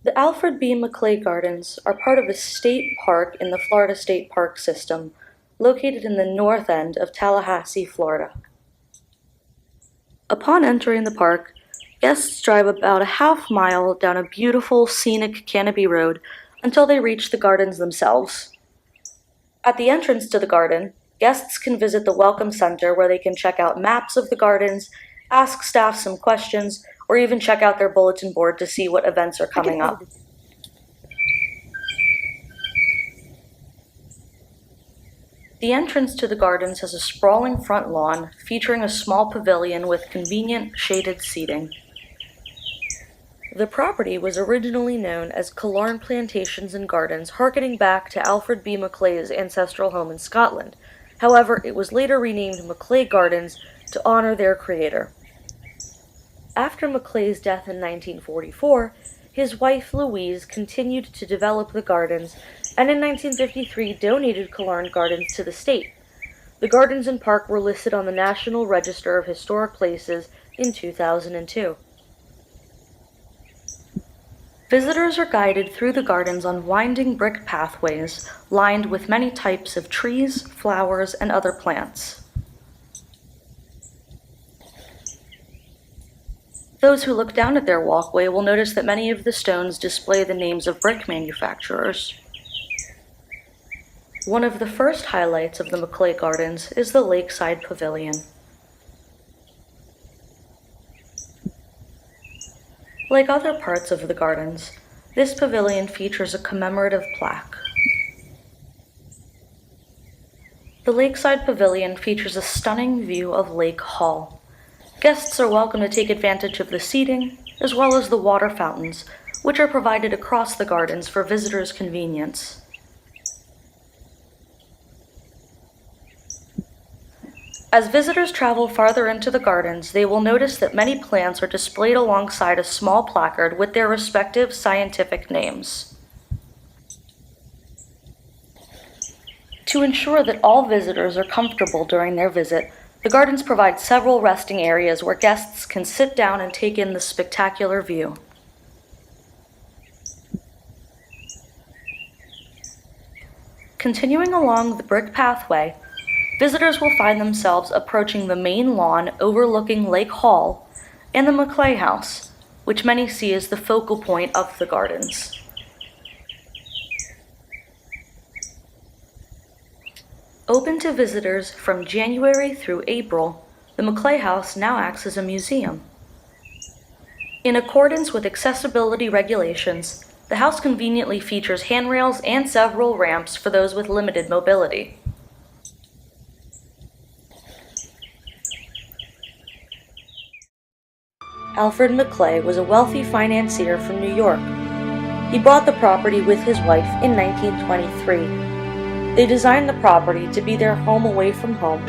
The Alfred B. Maclay Gardens are part of a state park in the Florida State Park System, located in the north end of Tallahassee, Florida. Upon entering the park, guests drive about a half-mile down a beautiful, scenic canopy road until they reach the gardens themselves. At the entrance to the garden, guests can visit the Welcome Center where they can check out maps of the gardens, ask staff some questions, or even check out their bulletin board to see what events are coming up. The entrance to the gardens has a sprawling front lawn featuring a small pavilion with convenient shaded seating. The property was originally known as Killarn Plantations and Gardens, harkening back to Alfred B. Maclay's ancestral home in Scotland. However, it was later renamed Maclay Gardens to honor their creator. After Maclay's death in 1944, his wife Louise continued to develop the gardens, and in 1953 donated Killarn Gardens to the state. The gardens and park were listed on the National Register of Historic Places in 2002. Visitors are guided through the gardens on winding brick pathways lined with many types of trees, flowers, and other plants. Those who look down at their walkway will notice that many of the stones display the names of brick manufacturers. One of the first highlights of the Maclay Gardens is the Lakeside Pavilion. Like other parts of the gardens, this pavilion features a commemorative plaque. The Lakeside Pavilion features a stunning view of Lake Hall. Guests are welcome to take advantage of the seating, as well as the water fountains, which are provided across the gardens for visitors' convenience. As visitors travel farther into the gardens, they will notice that many plants are displayed alongside a small placard with their respective scientific names. To ensure that all visitors are comfortable during their visit, the gardens provide several resting areas where guests can sit down and take in the spectacular view. Continuing along the brick pathway, visitors will find themselves approaching the main lawn overlooking Lake Hall and the Maclay House, which many see as the focal point of the gardens. Open to visitors from January through April, the Maclay House now acts as a museum. In accordance with accessibility regulations, the house conveniently features handrails and several ramps for those with limited mobility. Alfred Maclay was a wealthy financier from New York. He bought the property with his wife in 1923. They designed the property to be their home away from home,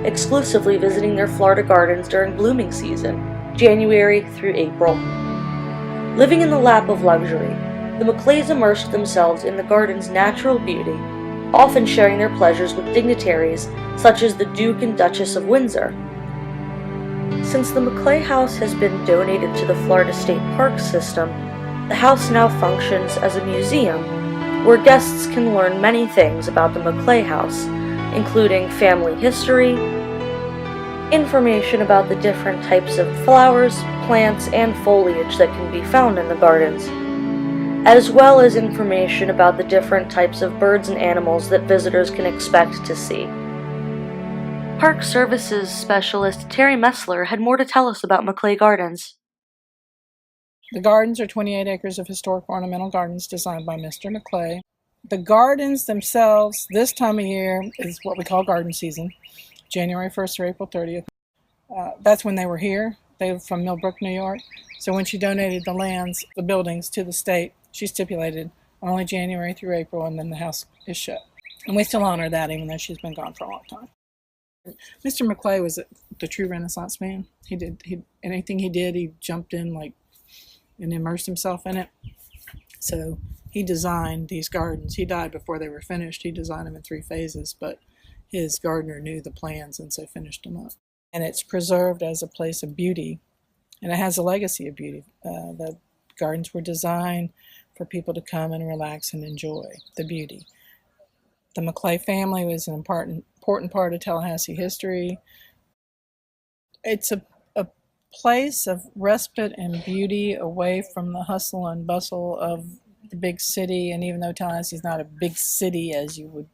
exclusively visiting their Florida gardens during blooming season, January through April. Living in the lap of luxury, the Maclays immersed themselves in the garden's natural beauty, often sharing their pleasures with dignitaries such as the Duke and Duchess of Windsor. Since the Maclay House has been donated to the Florida State Park System, the house now functions as a museum where guests can learn many things about the Maclay House, including family history, information about the different types of flowers, plants, and foliage that can be found in the gardens, as well as information about the different types of birds and animals that visitors can expect to see. Park Services Specialist Terry Messler had more to tell us about Maclay Gardens. The gardens are 28 acres of historic ornamental gardens designed by Mr. Maclay. The gardens themselves, this time of year, is what we call garden season, January 1st or April 30th. That's when they were here. They were from Millbrook, New York. So when she donated the lands, the buildings to the state, she stipulated only January through April, and then the house is shut. And we still honor that, even though she's been gone for a long time. Mr. Maclay was the true Renaissance man. Anything he did, he jumped in and immersed himself in it. So he designed these gardens. He died before they were finished. He designed them in 3 phases, but his gardener knew the plans and so finished them up. And it's preserved as a place of beauty, and it has a legacy of beauty. The gardens were designed for people to come and relax and enjoy the beauty. The Maclay family was an important part of Tallahassee history. It's a place of respite and beauty away from the hustle and bustle of the big city. And even though Tallahassee is not a big city as you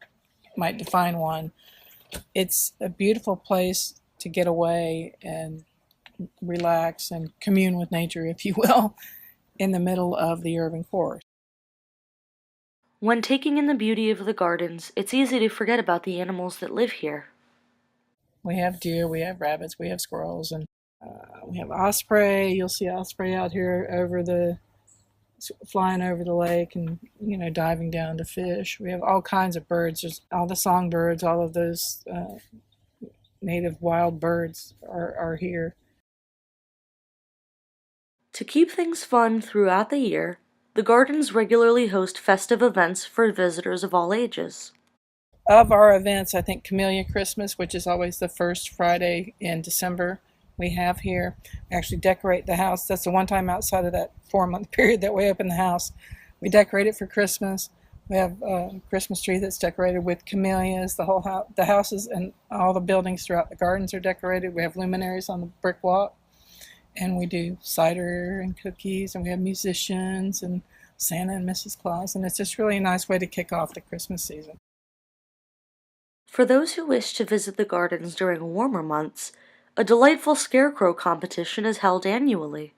might define one, it's a beautiful place to get away and relax and commune with nature, if you will, in the middle of the urban core. When taking in the beauty of the gardens, it's easy to forget about the animals that live here. We have deer, we have rabbits, we have squirrels, and we have osprey. You'll see osprey out here flying over the lake and, diving down to fish. We have all kinds of birds, just all the songbirds, all of those native wild birds are here. To keep things fun throughout the year, the gardens regularly host festive events for visitors of all ages. Of our events, I think Camellia Christmas, which is always the first Friday in December, we have here. We actually decorate the house. That's the one time outside of that 4-month period that we open the house. We decorate it for Christmas. We have a Christmas tree that's decorated with camellias. The whole house, the houses and all the buildings throughout the gardens are decorated. We have luminaries on the brick walk. And we do cider and cookies, and we have musicians and Santa and Mrs. Claus. And it's just really a nice way to kick off the Christmas season. For those who wish to visit the gardens during warmer months, a delightful scarecrow competition is held annually.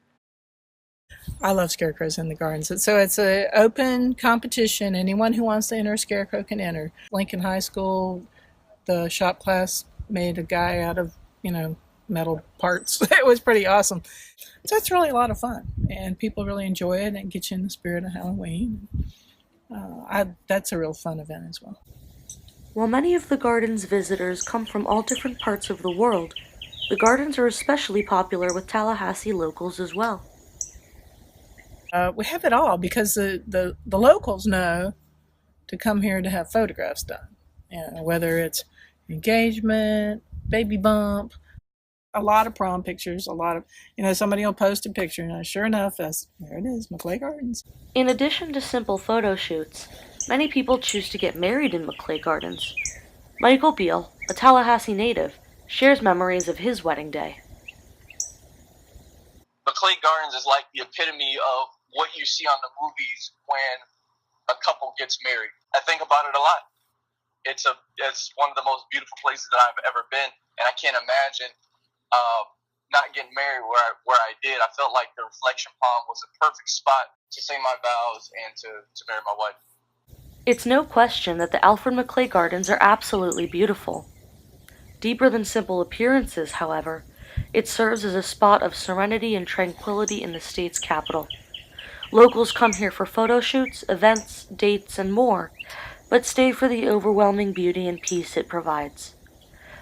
I love scarecrows in the gardens. So it's an open competition. Anyone who wants to enter a scarecrow can enter. Lincoln High School, the shop class made a guy out of, metal parts. It was pretty awesome. So it's really a lot of fun, and people really enjoy it and get you in the spirit of Halloween. That's a real fun event as well. While many of the gardens' visitors come from all different parts of the world, the gardens are especially popular with Tallahassee locals as well. We have it all because the locals know to come here to have photographs done. Whether it's engagement, baby bump, a lot of prom pictures, a lot of, somebody will post a picture, and sure enough, there it is, Maclay Gardens. In addition to simple photo shoots, many people choose to get married in Maclay Gardens. Michael Beal, a Tallahassee native, shares memories of his wedding day. Maclay Gardens is like the epitome of what you see on the movies when a couple gets married. I think about it a lot. It's one of the most beautiful places that I've ever been, and I can't imagine not getting married where I did. I felt like the reflection pond was a perfect spot to say my vows and to marry my wife. It's no question that the Alfred Maclay Gardens are absolutely beautiful. Deeper than simple appearances, however, it serves as a spot of serenity and tranquility in the state's capital. Locals come here for photo shoots, events, dates, and more, but stay for the overwhelming beauty and peace it provides.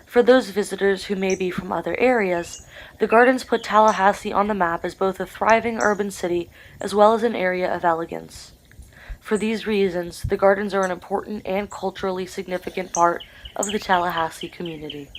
For those visitors who may be from other areas, the gardens put Tallahassee on the map as both a thriving urban city as well as an area of elegance. For these reasons, the gardens are an important and culturally significant part of the Tallahassee community.